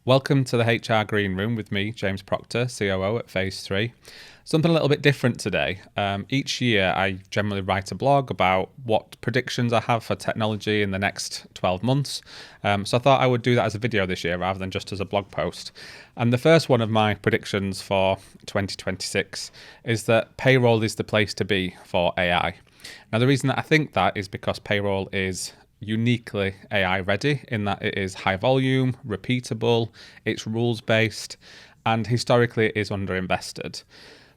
Welcome to the HR Green Room with me, James Proctor, COO at Phase 3. Something a little bit different today. Each year I generally write a blog about what predictions I have for technology in the next 12 months. So I thought I would do that as a video this year rather than just as a blog post. And the first one of my predictions for 2026 is that payroll is the place to be for AI. Now the reason that I think that is because payroll is uniquely AI ready in that it is high volume, repeatable, it's rules based, and historically it is underinvested.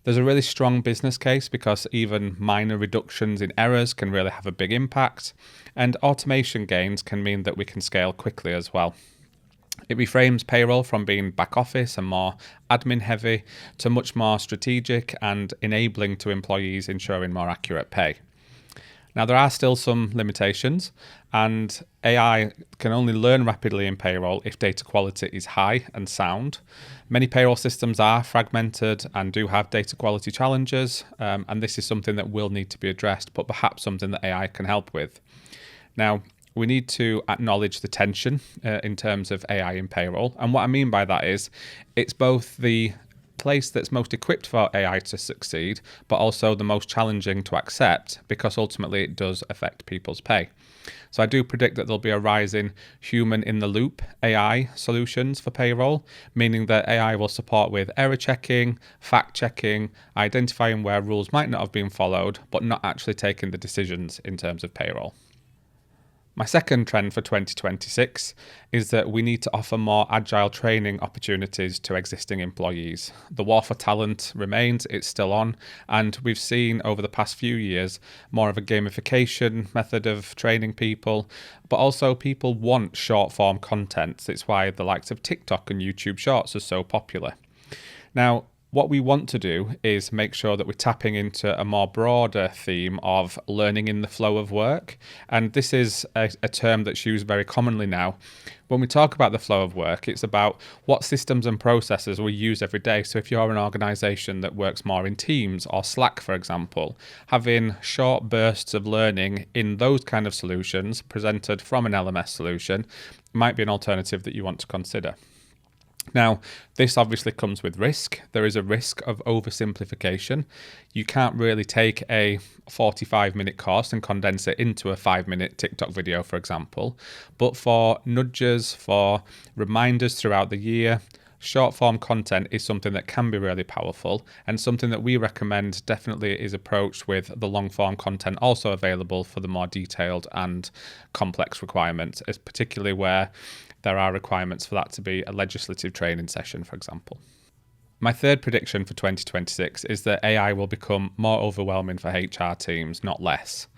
There's a really strong business case because even minor reductions in errors can really have a big impact, and automation gains can mean that we can scale quickly as well. It reframes payroll from being back office and more admin heavy to much more strategic and enabling to employees, ensuring more accurate pay. Now, there are still some limitations, and AI can only learn rapidly in payroll if data quality is high and sound. Many payroll systems are fragmented and do have data quality challenges, and this is something that will need to be addressed, but perhaps something that AI can help with. Now, we need to acknowledge the tension in terms of AI in payroll, and what I mean by that is it's both the place that's most equipped for AI to succeed, but also the most challenging to accept because ultimately it does affect people's pay. So I do predict that there'll be a rise in human in the loop AI solutions for payroll, meaning that AI will support with error checking, fact checking, identifying where rules might not have been followed, but not actually taking the decisions in terms of payroll. My second trend for 2026 is that we need to offer more agile training opportunities to existing employees. The war for talent remains, it's still on, and we've seen over the past few years more of a gamification method of training people, but also people want short form content. It's why the likes of TikTok and YouTube Shorts are so popular. Now, what we want to do is make sure that we're tapping into a more broader theme of learning in the flow of work. And this is a term that's used very commonly now. When we talk about the flow of work, it's about what systems and processes we use every day. So if you're an organization that works more in Teams or Slack, for example, having short bursts of learning in those kind of solutions presented from an LMS solution might be an alternative that you want to consider. Now, this obviously comes with risk. There is a risk of oversimplification. You can't really take a 45-minute course and condense it into a 5-minute TikTok video, for example. But for nudges, for reminders throughout the year, short form content is something that can be really powerful, and something that we recommend definitely is approached with the long form content also available for the more detailed and complex requirements, as particularly where there are requirements for that to be a legislative training session, for example. My third prediction for 2026 is that AI will become more overwhelming for HR teams, not less.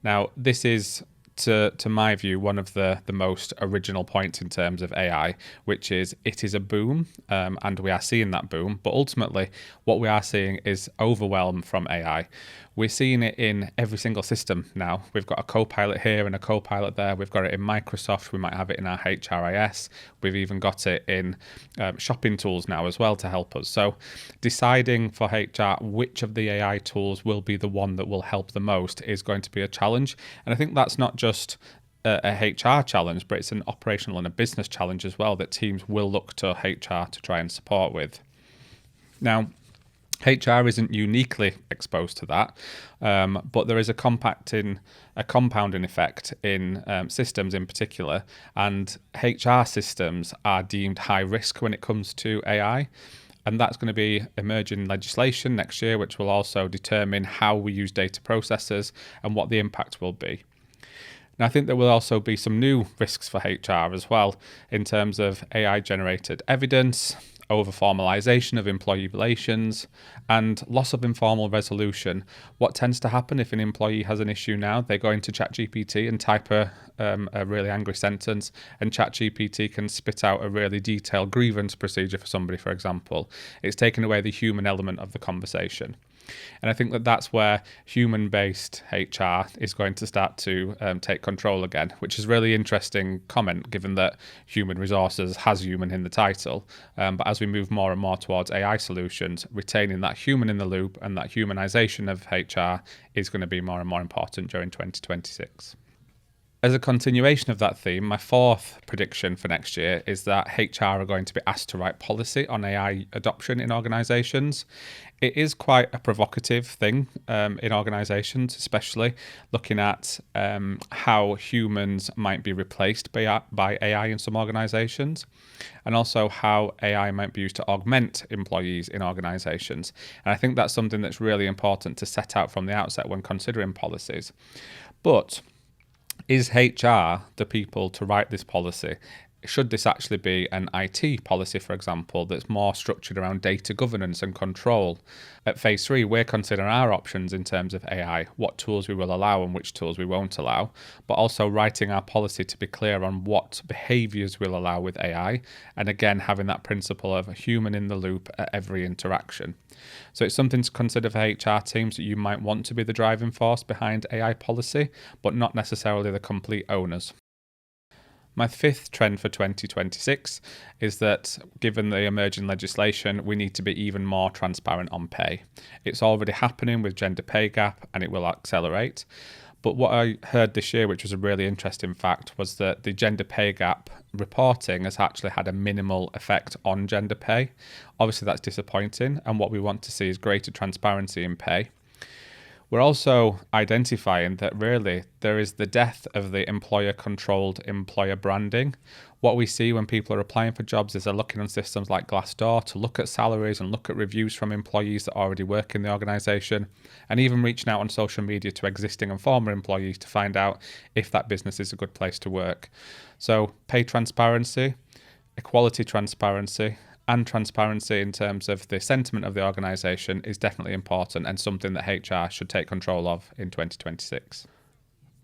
Now, this is to my view, one of the most original points in terms of AI, which is it is a boom, and we are seeing that boom. But ultimately, what we are seeing is overwhelm from AI. We're seeing it in every single system now. We've got a Copilot here and a Copilot there. We've got it in Microsoft. We might have it in our HRIS. We've even got it in shopping tools now as well to help us. So deciding for HR which of the AI tools will be the one that will help the most is going to be a challenge. And I think that's not just a HR challenge, but it's an operational and a business challenge as well that teams will look to HR to try and support with. Now, HR isn't uniquely exposed to that, but there is a compounding effect in systems in particular, and HR systems are deemed high risk when it comes to AI. And that's going to be emerging legislation next year, which will also determine how we use data processors and what the impact will be. Now, I think there will also be some new risks for HR as well in terms of AI-generated evidence, over-formalization of employee relations, and loss of informal resolution. What tends to happen if an employee has an issue now, they go into ChatGPT and type a really angry sentence, and ChatGPT can spit out a really detailed grievance procedure for somebody, for example. It's taken away the human element of the conversation. And I think that that's where human-based HR is going to start to take control again, which is a really interesting comment given that human resources has human in the title. But as we move more and more towards AI solutions, retaining that human in the loop and that humanization of HR is going to be more and more important during 2026. As a continuation of that theme, my fourth prediction for next year is that HR are going to be asked to write policy on AI adoption in organisations. It is quite a provocative thing in organisations, especially looking at how humans might be replaced by AI in some organisations, and also how AI might be used to augment employees in organisations. And I think that's something that's really important to set out from the outset when considering policies. But is HR the people to write this policy? Should this actually be an IT policy, for example, that's more structured around data governance and control? At phase 3, we're considering our options in terms of AI, what tools we will allow and which tools we won't allow, but also writing our policy to be clear on what behaviours we'll allow with AI, and again, having that principle of a human in the loop at every interaction. So it's something to consider for HR teams that you might want to be the driving force behind AI policy, but not necessarily the complete owners. My fifth trend for 2026 is that, given the emerging legislation, we need to be even more transparent on pay. It's already happening with gender pay gap, and it will accelerate. But what I heard this year, which was a really interesting fact, was that the gender pay gap reporting has actually had a minimal effect on gender pay. Obviously, that's disappointing, and what we want to see is greater transparency in pay. We're also identifying that really there is the death of the employer-controlled employer branding. What we see when people are applying for jobs is they're looking on systems like Glassdoor to look at salaries and look at reviews from employees that already work in the organisation, and even reaching out on social media to existing and former employees to find out if that business is a good place to work. So pay transparency, equality transparency, and transparency in terms of the sentiment of the organisation is definitely important and something that HR should take control of in 2026.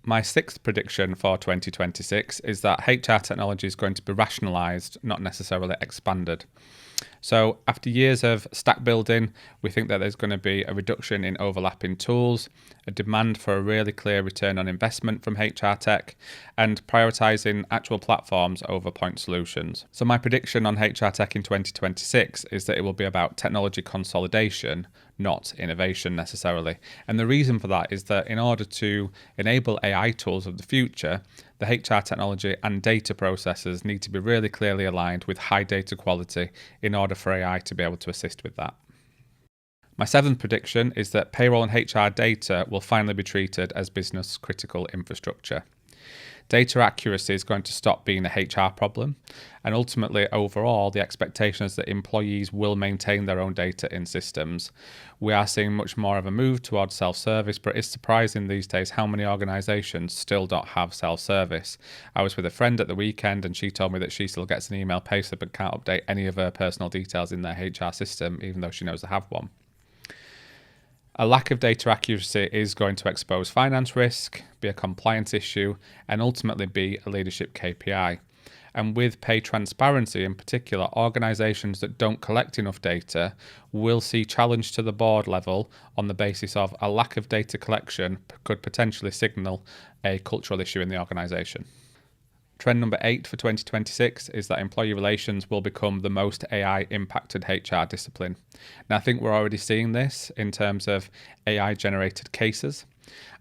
My sixth prediction for 2026 is that HR technology is going to be rationalised, not necessarily expanded. So after years of stack building, we think that there's going to be a reduction in overlapping tools, a demand for a really clear return on investment from HR tech, and prioritising actual platforms over point solutions. So my prediction on HR tech in 2026 is that it will be about technology consolidation, not innovation necessarily. And the reason for that is that in order to enable AI tools of the future, the HR technology and data processes need to be really clearly aligned with high data quality in order for AI to be able to assist with that. My seventh prediction is that payroll and HR data will finally be treated as business critical infrastructure. Data accuracy is going to stop being a HR problem, and ultimately, overall, the expectation is that employees will maintain their own data in systems. We are seeing much more of a move towards self-service, but it's surprising these days how many organisations still don't have self-service. I was with a friend at the weekend, and she told me that she still gets an email payslip and can't update any of her personal details in their HR system, even though she knows they have one. A lack of data accuracy is going to expose finance risk, be a compliance issue, and ultimately be a leadership KPI. And with pay transparency in particular, organisations that don't collect enough data will see challenge to the board level on the basis of a lack of data collection could potentially signal a cultural issue in the organisation. Trend number 8 for 2026 is that employee relations will become the most AI-impacted HR discipline. Now, I think we're already seeing this in terms of AI-generated cases.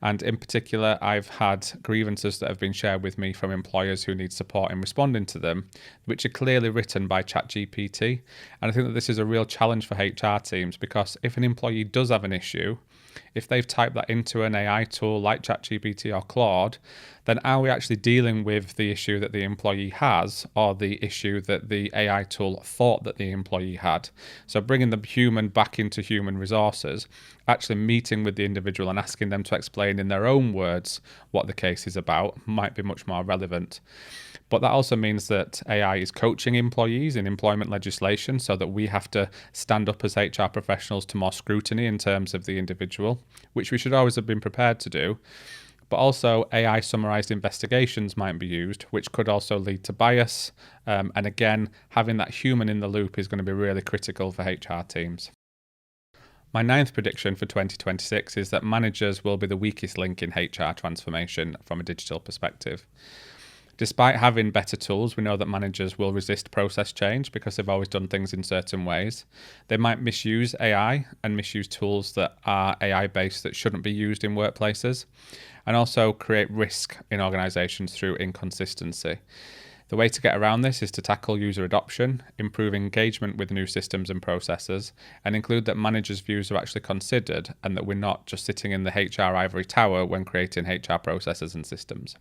And in particular, I've had grievances that have been shared with me from employers who need support in responding to them, which are clearly written by ChatGPT. And I think that this is a real challenge for HR teams, because if an employee does have an issue, if they've typed that into an AI tool like ChatGPT or Claude, then are we actually dealing with the issue that the employee has, or the issue that the AI tool thought that the employee had? So bringing the human back into human resources, actually meeting with the individual and asking them to explain in their own words what the case is about might be much more relevant. But that also means that AI is coaching employees in employment legislation, so that we have to stand up as HR professionals to more scrutiny in terms of the individual, which we should always have been prepared to do. But also AI summarized investigations might be used, which could also lead to bias. And again, having that human in the loop is going to be really critical for HR teams. My ninth prediction for 2026 is that managers will be the weakest link in HR transformation from a digital perspective. Despite having better tools, we know that managers will resist process change because they've always done things in certain ways. They might misuse AI and misuse tools that are AI based that shouldn't be used in workplaces, and also create risk in organisations through inconsistency. The way to get around this is to tackle user adoption, improve engagement with new systems and processes, and include that managers' views are actually considered and that we're not just sitting in the HR ivory tower when creating HR processes and systems.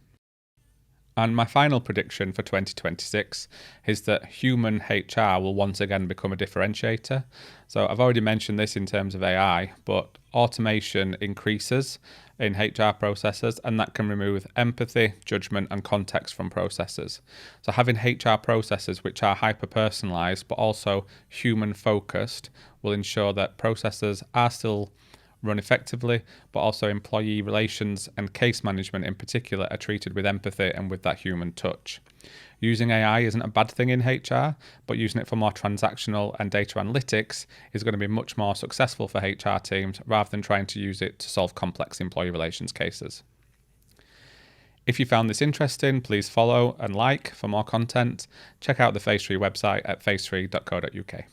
And my final prediction for 2026 is that human HR will once again become a differentiator. So I've already mentioned this in terms of AI, but automation increases in HR processes, and that can remove empathy, judgment, and context from processes. So having HR processes which are hyper-personalized but also human-focused will ensure that processes are still run effectively, but also employee relations and case management in particular are treated with empathy and with that human touch. Using AI isn't a bad thing in HR, but using it for more transactional and data analytics is going to be much more successful for HR teams rather than trying to use it to solve complex employee relations cases. If you found this interesting, please follow and like for more content. Check out the Phase 3 website at phase3.co.uk.